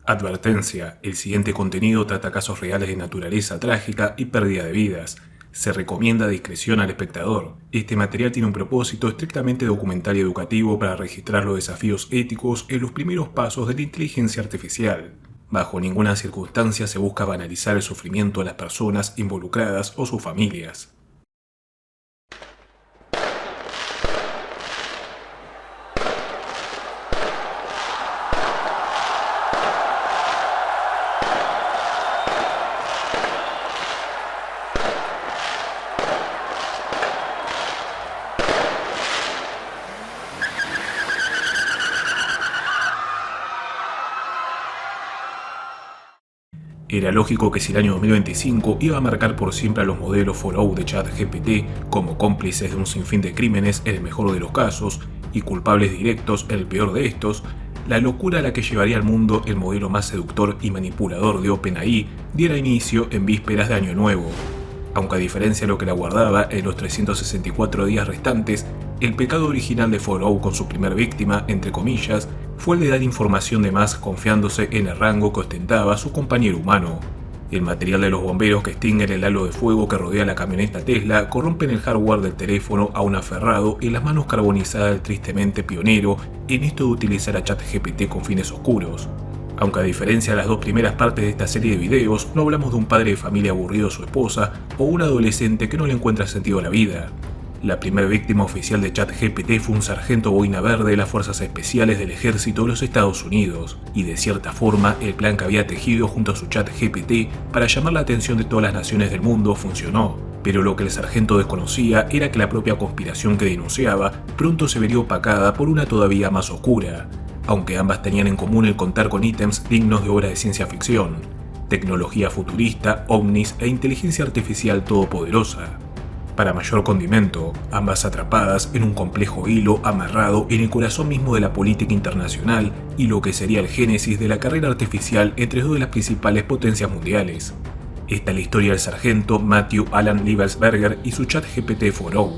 Advertencia: el siguiente contenido trata casos reales de naturaleza trágica y pérdida de vidas. Se recomienda discreción al espectador. Este material tiene un propósito estrictamente documental y educativo para registrar los desafíos éticos en los primeros pasos de la inteligencia artificial. Bajo ninguna circunstancia se busca banalizar el sufrimiento de las personas involucradas o sus familias. Era lógico que si el año 2025 iba a marcar por siempre a los modelos Follow de ChatGPT como cómplices de un sinfín de crímenes en el mejor de los casos y culpables directos en el peor de estos, la locura a la que llevaría al mundo el modelo más seductor y manipulador de OpenAI diera inicio en vísperas de Año Nuevo. Aunque a diferencia de lo que la guardaba en los 364 días restantes, el pecado original de Follow con su primer víctima, entre comillas, fue el de dar información de más confiándose en el rango que ostentaba su compañero humano. El material de los bomberos que extinguen el halo de fuego que rodea la camioneta Tesla corrompen el hardware del teléfono aún aferrado en las manos carbonizadas del tristemente pionero en esto de utilizar a ChatGPT con fines oscuros. Aunque a diferencia de las dos primeras partes de esta serie de videos, no hablamos de un padre de familia aburrido a su esposa o un adolescente que no le encuentra sentido a la vida. La primera víctima oficial de ChatGPT fue un sargento boina verde de las Fuerzas Especiales del Ejército de los Estados Unidos, y de cierta forma el plan que había tejido junto a su ChatGPT para llamar la atención de todas las naciones del mundo funcionó. Pero lo que el sargento desconocía era que la propia conspiración que denunciaba pronto se vería opacada por una todavía más oscura, aunque ambas tenían en común el contar con ítems dignos de obras de ciencia ficción, tecnología futurista, ovnis e inteligencia artificial todopoderosa. Para mayor condimento, ambas atrapadas en un complejo hilo amarrado en el corazón mismo de la política internacional y lo que sería el génesis de la carrera artificial entre dos de las principales potencias mundiales. Esta es la historia del sargento Matthew Alan Liebesberger y su ChatGPT Follow.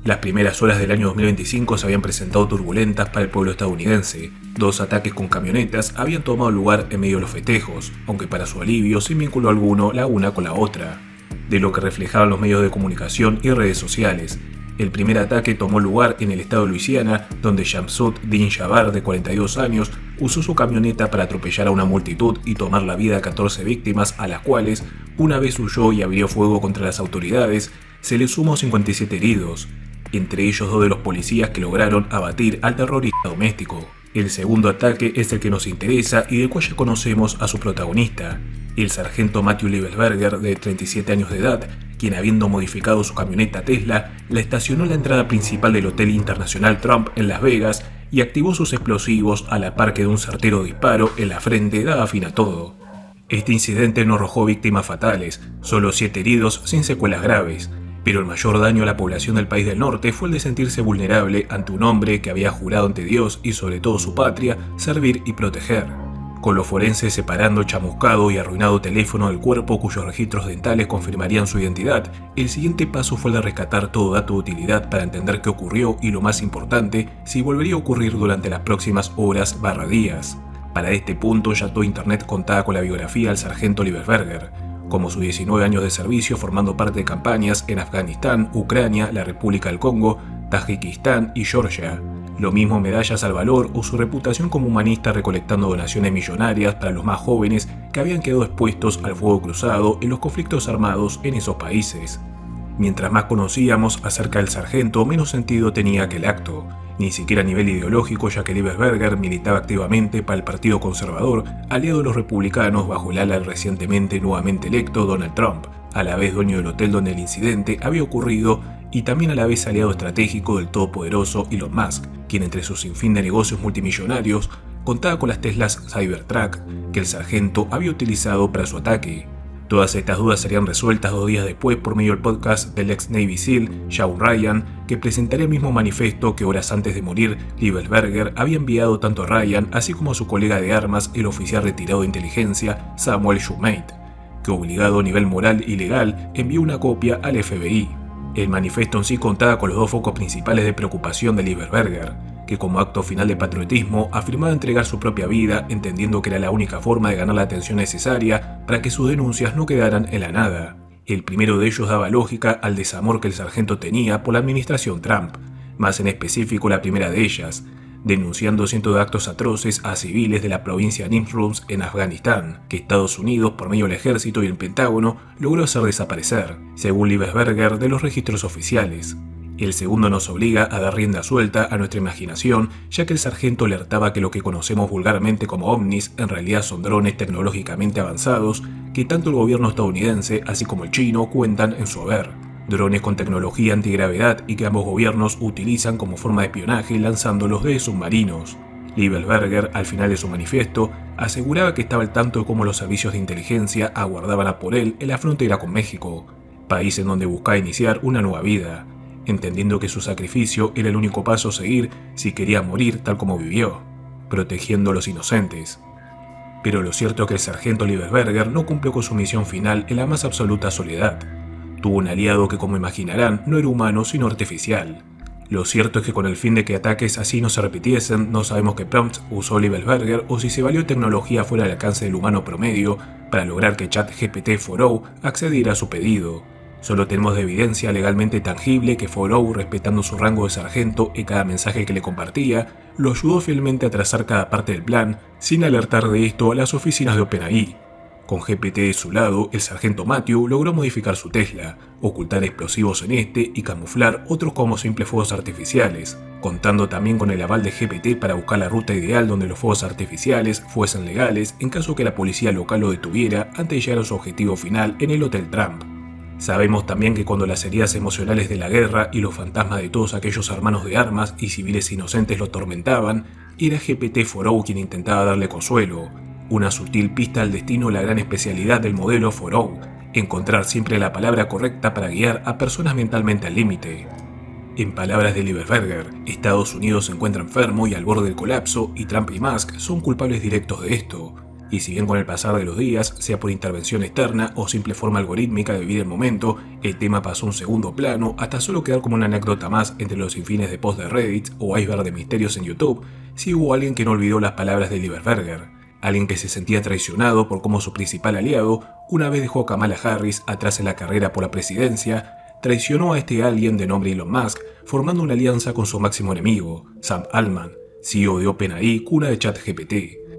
Las primeras horas del año 2025 se habían presentado turbulentas para el pueblo estadounidense. Dos ataques con camionetas habían tomado lugar en medio de los festejos, aunque para su alivio sin vínculo alguno la una con la otra, de lo que reflejaban los medios de comunicación y redes sociales. El primer ataque tomó lugar en el estado de Luisiana, donde Shamsud Din Jabbar, de 42 años, usó su camioneta para atropellar a una multitud y tomar la vida a 14 víctimas, a las cuales, una vez huyó y abrió fuego contra las autoridades, se le sumó 57 heridos, entre ellos dos de los policías que lograron abatir al terrorista doméstico. El segundo ataque es el que nos interesa y del cual ya conocemos a su protagonista, el sargento Matthew Liebesberger, de 37 años de edad, quien, habiendo modificado su camioneta Tesla, la estacionó en la entrada principal del Hotel Internacional Trump en Las Vegas y activó sus explosivos a la par que de un certero disparo en la frente daba fin a todo. Este incidente no arrojó víctimas fatales, solo 7 heridos sin secuelas graves, pero el mayor daño a la población del país del norte fue el de sentirse vulnerable ante un hombre que había jurado ante Dios y sobre todo su patria servir y proteger. Con los forenses separando el chamuscado y arruinado teléfono del cuerpo cuyos registros dentales confirmarían su identidad, el siguiente paso fue el de rescatar todo dato de utilidad para entender qué ocurrió y, lo más importante, si volvería a ocurrir durante las próximas horas/días. Para este punto ya todo internet contaba con la biografía del sargento Liebesberger, como sus 19 años de servicio formando parte de campañas en Afganistán, Ucrania, la República del Congo, Tayikistán y Georgia. Lo mismo medallas al valor o su reputación como humanista recolectando donaciones millonarias para los más jóvenes que habían quedado expuestos al fuego cruzado en los conflictos armados en esos países. Mientras más conocíamos acerca del sargento, menos sentido tenía aquel acto, ni siquiera a nivel ideológico, ya que Liebesberger militaba activamente para el Partido Conservador, aliado de los republicanos bajo el ala del recientemente nuevamente electo Donald Trump, a la vez dueño del hotel donde el incidente había ocurrido y también a la vez aliado estratégico del todopoderoso Elon Musk, quien entre su sinfín de negocios multimillonarios contaba con las Teslas Cybertruck que el sargento había utilizado para su ataque. Todas estas dudas serían resueltas 2 días después por medio del podcast del ex Navy SEAL, Shawn Ryan, que presentaría el mismo manifiesto que horas antes de morir, Liebenberger había enviado tanto a Ryan así como a su colega de armas, el oficial retirado de inteligencia, Samuel Schumate, que obligado a nivel moral y legal envió una copia al FBI. El manifiesto en sí contaba con los 2 focos principales de preocupación de Liebenberger, que como acto final de patriotismo afirmaba entregar su propia vida, entendiendo que era la única forma de ganar la atención necesaria para que sus denuncias no quedaran en la nada. El primero de ellos daba lógica al desamor que el sargento tenía por la administración Trump, más en específico la primera de ellas, denunciando cientos de actos atroces a civiles de la provincia de Nimruz en Afganistán, que Estados Unidos, por medio del ejército y el Pentágono, logró hacer desaparecer, según Liebenberger, de los registros oficiales. El segundo nos obliga a dar rienda suelta a nuestra imaginación, ya que el sargento alertaba que lo que conocemos vulgarmente como ovnis en realidad son drones tecnológicamente avanzados que tanto el gobierno estadounidense así como el chino cuentan en su haber. Drones con tecnología antigravedad y que ambos gobiernos utilizan como forma de espionaje lanzándolos de submarinos. Liebenberger, al final de su manifiesto, aseguraba que estaba al tanto de cómo los servicios de inteligencia aguardaban a por él en la frontera con México, país en donde buscaba iniciar una nueva vida, entendiendo que su sacrificio era el único paso a seguir si quería morir tal como vivió, protegiendo a los inocentes. Pero lo cierto es que el sargento Liebenberger no cumplió con su misión final en la más absoluta soledad. Tuvo un aliado que, como imaginarán, no era humano sino artificial. Lo cierto es que con el fin de que ataques así no se repitiesen, no sabemos qué prompts usó Liebenberger o si se valió tecnología fuera del alcance del humano promedio para lograr que ChatGPT 4o accediera a su pedido. Solo tenemos de evidencia legalmente tangible que 4o, respetando su rango de sargento y cada mensaje que le compartía, lo ayudó fielmente a trazar cada parte del plan, sin alertar de esto a las oficinas de OpenAI. Con GPT de su lado, el sargento Matthew logró modificar su Tesla, ocultar explosivos en este y camuflar otros como simples fuegos artificiales, contando también con el aval de GPT para buscar la ruta ideal donde los fuegos artificiales fuesen legales en caso que la policía local lo detuviera antes de llegar a su objetivo final en el Hotel Trump. Sabemos también que cuando las heridas emocionales de la guerra y los fantasmas de todos aquellos hermanos de armas y civiles inocentes lo atormentaban, era GPT-4o quien intentaba darle consuelo. Una sutil pista al destino, la gran especialidad del modelo 4o, encontrar siempre la palabra correcta para guiar a personas mentalmente al límite. En palabras de Liebenberger, Estados Unidos se encuentra enfermo y al borde del colapso, y Trump y Musk son culpables directos de esto. Y si bien con el pasar de los días, sea por intervención externa o simple forma algorítmica de vivir el momento, el tema pasó a un segundo plano hasta solo quedar como una anécdota más entre los sinfines de posts de Reddit o iceberg de misterios en YouTube, si hubo alguien que no olvidó las palabras de Liebenberger, alguien que se sentía traicionado por cómo su principal aliado, una vez dejó a Kamala Harris atrás en la carrera por la presidencia, traicionó a este alguien de nombre Elon Musk, formando una alianza con su máximo enemigo, Sam Altman, CEO de OpenAI, cuna de ChatGPT.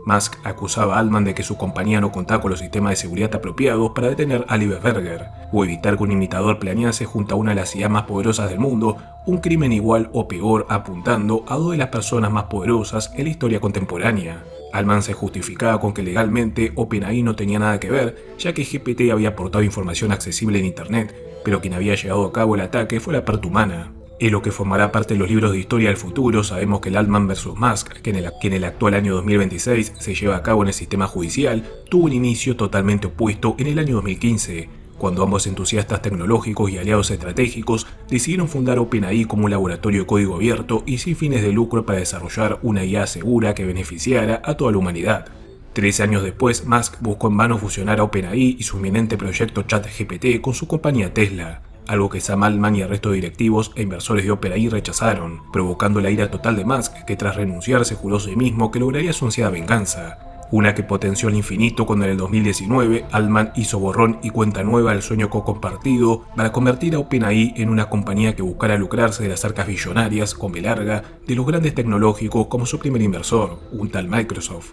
Musk acusaba a Altman de que su compañía no contaba con los sistemas de seguridad apropiados para detener a Liebenberger, o evitar que un imitador planease junto a una de las ideas más poderosas del mundo un crimen igual o peor, apuntando a 2 de las personas más poderosas en la historia contemporánea. Altman se justificaba con que legalmente OpenAI no tenía nada que ver, ya que GPT había aportado información accesible en Internet, pero quien había llevado a cabo el ataque fue la parte humana. En lo que formará parte de los libros de historia del futuro, sabemos que el Altman vs. Musk, que en el actual año 2026 se lleva a cabo en el sistema judicial, tuvo un inicio totalmente opuesto en el año 2015, cuando ambos entusiastas tecnológicos y aliados estratégicos decidieron fundar OpenAI como un laboratorio de código abierto y sin fines de lucro para desarrollar una IA segura que beneficiara a toda la humanidad. 13 años después, Musk buscó en vano fusionar a OpenAI y su inminente proyecto ChatGPT con su compañía Tesla, algo que Sam Altman y el resto de directivos e inversores de OpenAI rechazaron, provocando la ira total de Musk, que tras renunciar se juró a sí mismo que lograría su ansiada venganza, una que potenció al infinito cuando en el 2019 Altman hizo borrón y cuenta nueva del sueño co-compartido para convertir a OpenAI en una compañía que buscara lucrarse de las arcas billonarias, con B larga, de los grandes tecnológicos como su primer inversor, un tal Microsoft.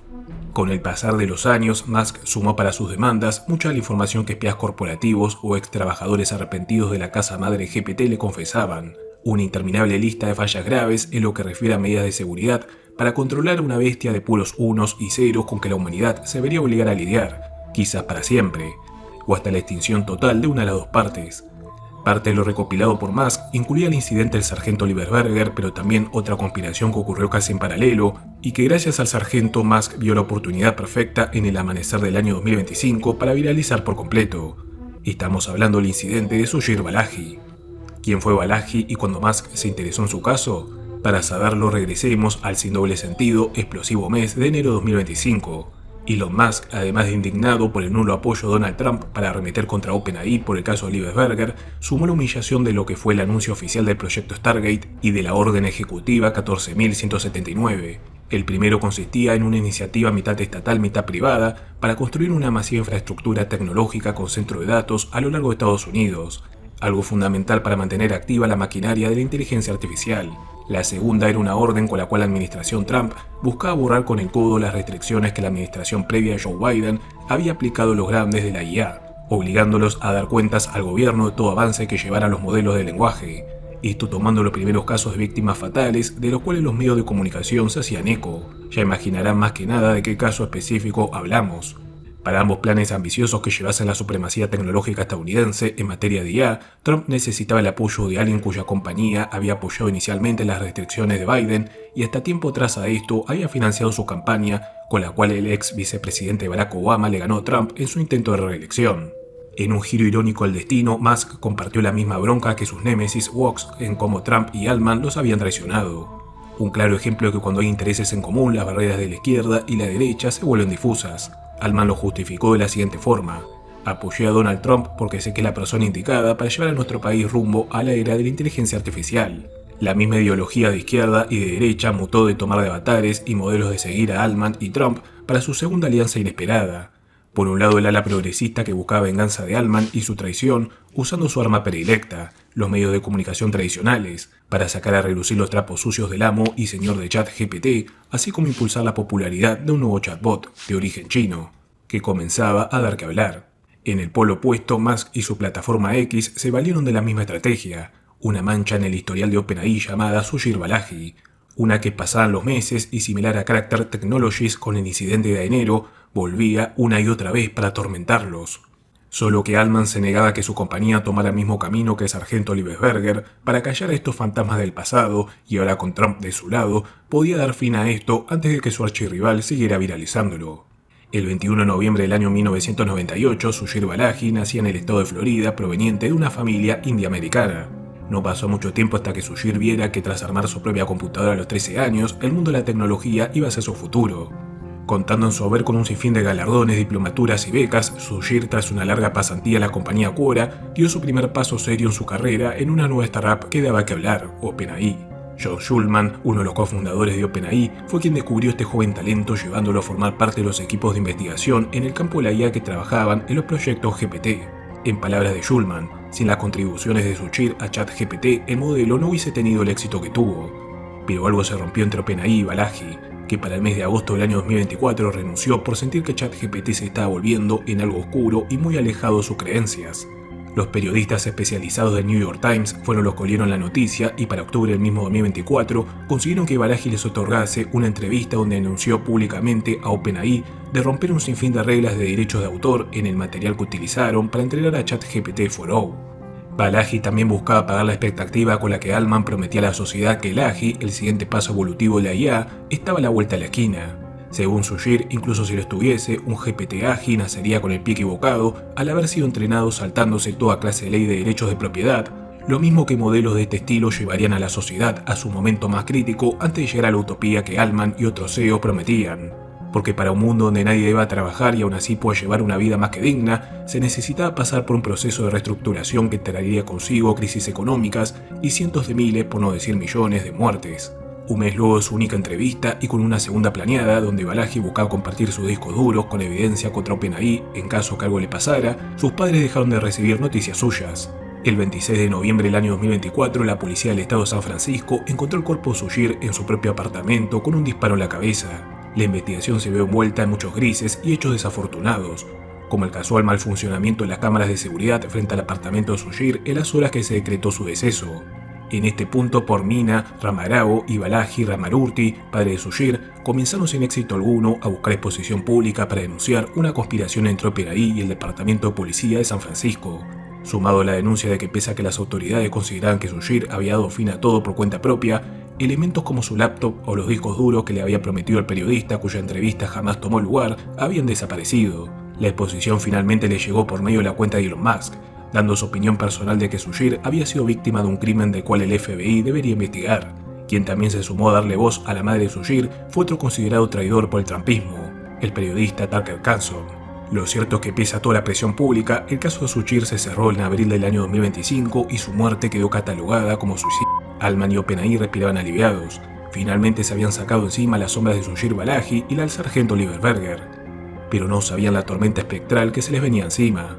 Con el pasar de los años, Musk sumó para sus demandas mucha de la información que espías corporativos o ex trabajadores arrepentidos de la casa madre GPT le confesaban, una interminable lista de fallas graves en lo que refiere a medidas de seguridad para controlar una bestia de puros unos y ceros con que la humanidad se vería obligada a lidiar, quizás para siempre, o hasta la extinción total de una de las dos partes. Parte de lo recopilado por Musk incluía el incidente del sargento Lieberberger, pero también otra conspiración que ocurrió casi en paralelo y que gracias al sargento Musk vio la oportunidad perfecta en el amanecer del año 2025 para viralizar por completo. Estamos hablando del incidente de Sujir Balaji. ¿Quién fue Balaji y cuando Musk se interesó en su caso? Para saberlo regresemos al sin doble sentido explosivo mes de enero de 2025. Elon Musk, además de indignado por el nulo apoyo de Donald Trump para arremeter contra OpenAI por el caso de Lieberberger, sumó la humillación de lo que fue el anuncio oficial del proyecto Stargate y de la orden ejecutiva 14.179. El primero consistía en una iniciativa mitad estatal, mitad privada, para construir una masiva infraestructura tecnológica con centro de datos a lo largo de Estados Unidos, algo fundamental para mantener activa la maquinaria de la inteligencia artificial. La segunda era una orden con la cual la administración Trump buscaba borrar con el codo las restricciones que la administración previa de Joe Biden había aplicado a los grandes de la IA, obligándolos a dar cuentas al gobierno de todo avance que llevara los modelos de lenguaje. Esto tomando los primeros casos de víctimas fatales de los cuales los medios de comunicación se hacían eco. Ya imaginarán más que nada de qué caso específico hablamos. Para ambos planes ambiciosos que llevasen la supremacía tecnológica estadounidense en materia de IA, Trump necesitaba el apoyo de alguien cuya compañía había apoyado inicialmente las restricciones de Biden y hasta tiempo atrás a esto había financiado su campaña, con la cual el ex vicepresidente Barack Obama le ganó a Trump en su intento de reelección. En un giro irónico del destino, Musk compartió la misma bronca que sus némesis Vox en cómo Trump y Altman los habían traicionado. Un claro ejemplo de que cuando hay intereses en común, las barreras de la izquierda y la derecha se vuelven difusas. Altman lo justificó de la siguiente forma: apoyé a Donald Trump porque sé que es la persona indicada para llevar a nuestro país rumbo a la era de la inteligencia artificial. La misma ideología de izquierda y de derecha mutó de tomar de avatares y modelos de seguir a Altman y Trump para su segunda alianza inesperada. Por un lado el ala progresista que buscaba venganza de Altman y su traición usando su arma predilecta, los medios de comunicación tradicionales, para sacar a relucir los trapos sucios del amo y señor de ChatGPT, así como impulsar la popularidad de un nuevo chatbot de origen chino, que comenzaba a dar que hablar. En el polo opuesto, Musk y su plataforma X se valieron de la misma estrategia, una mancha en el historial de OpenAI llamada Sujir Balaji, una que pasaban los meses y similar a Character Technologies con el incidente de enero, volvía una y otra vez para atormentarlos. Solo que Altman se negaba a que su compañía tomara el mismo camino que el sargento Lieberberger para callar a estos fantasmas del pasado y ahora con Trump de su lado podía dar fin a esto antes de que su archirrival siguiera viralizándolo. El 21 de noviembre del año 1998, Sujir Balaji nacía en el estado de Florida proveniente de una familia india-americana. No pasó mucho tiempo hasta que Sujir viera que tras armar su propia computadora a los 13 años, el mundo de la tecnología iba a ser su futuro. Contando en su haber con un sinfín de galardones, diplomaturas y becas, Sujir, tras una larga pasantía en la compañía Quora, dio su primer paso serio en su carrera en una nueva startup que daba que hablar, OpenAI. John Schulman, uno de los cofundadores de OpenAI, fue quien descubrió este joven talento llevándolo a formar parte de los equipos de investigación en el campo de la IA que trabajaban en los proyectos GPT. En palabras de Schulman, sin las contribuciones de Sujir a ChatGPT, el modelo no hubiese tenido el éxito que tuvo. Pero algo se rompió entre OpenAI y Balaji, que para el mes de agosto del año 2024 renunció por sentir que ChatGPT se estaba volviendo en algo oscuro y muy alejado de sus creencias. Los periodistas especializados del New York Times fueron los que olieron la noticia y para octubre del mismo 2024 consiguieron que Balaji les otorgase una entrevista donde anunció públicamente a OpenAI de romper un sinfín de reglas de derechos de autor en el material que utilizaron para entrenar a ChatGPT 4o. Balaji también buscaba pagar la expectativa con la que Altman prometía a la sociedad que el AGI, el siguiente paso evolutivo de la IA, estaba a la vuelta de la esquina. Según Sujir, incluso si lo estuviese, un GPT AGI nacería con el pie equivocado al haber sido entrenado saltándose toda clase de ley de derechos de propiedad, lo mismo que modelos de este estilo llevarían a la sociedad a su momento más crítico antes de llegar a la utopía que Altman y otros CEOs prometían. Porque para un mundo donde nadie deba trabajar y aún así pueda llevar una vida más que digna, se necesitaba pasar por un proceso de reestructuración que traería consigo crisis económicas y cientos de miles, por no decir millones, de muertes. Un mes luego de su única entrevista y con una segunda planeada, donde Balaji buscaba compartir sus discos duros con evidencia contra OpenAI en caso que algo le pasara, sus padres dejaron de recibir noticias suyas. El 26 de noviembre del año 2024, la policía del estado de San Francisco encontró el cuerpo de Sujir en su propio apartamento con un disparo en la cabeza. La investigación se vio envuelta en muchos grises y hechos desafortunados, como el casual mal funcionamiento de las cámaras de seguridad frente al apartamento de Sujir en las horas que se decretó su deceso. En este punto, Pormina Ramarao y Balaji Ramarurti, padre de Sujir, comenzaron sin éxito alguno a buscar exposición pública para denunciar una conspiración entre OpenAI y el Departamento de Policía de San Francisco. Sumado a la denuncia de que pese a que las autoridades consideraban que Sushir había dado fin a todo por cuenta propia, elementos como su laptop o los discos duros que le había prometido el periodista cuya entrevista jamás tomó lugar habían desaparecido. La exposición finalmente le llegó por medio de la cuenta de Elon Musk, dando su opinión personal de que Sushir había sido víctima de un crimen del cual el FBI debería investigar. Quien también se sumó a darle voz a la madre de Sushir fue otro considerado traidor por el trumpismo, el periodista Tucker Carlson. Lo cierto es que pese a toda la presión pública, el caso de Sushir se cerró en abril del año 2025 y su muerte quedó catalogada como suicidio. Alman y OpenAI respiraban aliviados. Finalmente se habían sacado encima las sombras de Sushir Balaji y la del sargento Oliver Berger, pero no sabían la tormenta espectral que se les venía encima.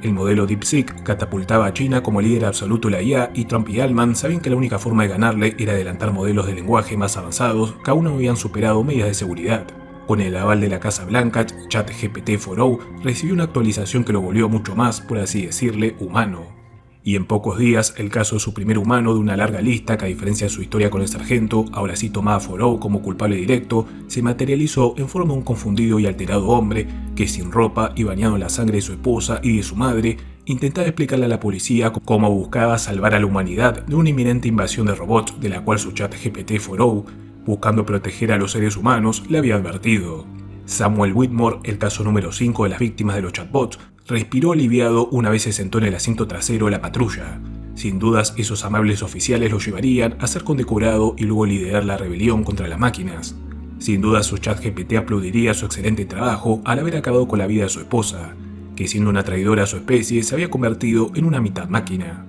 El modelo DeepSeek catapultaba a China como líder absoluto de la IA y Trump y Alman sabían que la única forma de ganarle era adelantar modelos de lenguaje más avanzados que aún no habían superado medidas de seguridad. Con el aval de la Casa Blanca, ChatGPT 4o recibió una actualización que lo volvió mucho más, por así decirle, humano. Y en pocos días, el caso de su primer humano de una larga lista que a diferencia de su historia con el sargento, ahora sí tomaba 4o como culpable directo, se materializó en forma de un confundido y alterado hombre que sin ropa y bañado en la sangre de su esposa y de su madre, intentaba explicarle a la policía cómo buscaba salvar a la humanidad de una inminente invasión de robots de la cual su ChatGPT 4o, buscando proteger a los seres humanos, le había advertido. Samuel Whitmore, el caso número 5 de las víctimas de los chatbots, respiró aliviado una vez se sentó en el asiento trasero de la patrulla. Sin dudas, esos amables oficiales lo llevarían a ser condecorado y luego liderar la rebelión contra las máquinas. Sin duda, su ChatGPT aplaudiría su excelente trabajo al haber acabado con la vida de su esposa, que siendo una traidora a su especie se había convertido en una mitad máquina.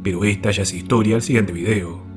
Pero esta ya es historia al siguiente video.